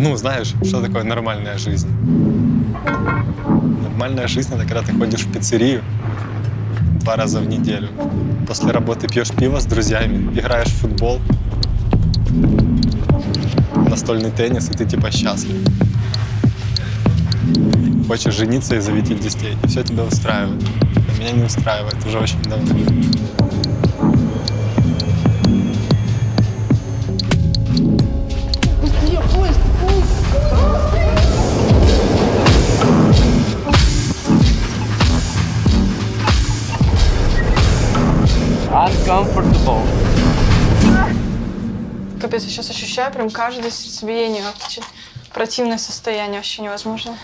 Ну, знаешь, что такое нормальная жизнь? Нормальная жизнь — это когда ты ходишь в пиццерию 2 раза в неделю. После работы пьешь пиво с друзьями, играешь в футбол, настольный теннис, и ты типа счастлив. Хочешь жениться и заводить детей, и все тебя устраивает. А меня не устраивает уже очень давно. Uncomfortable. Капец, я сейчас ощущаю прям каждое сердцебиение. Противное состояние, вообще невозможно.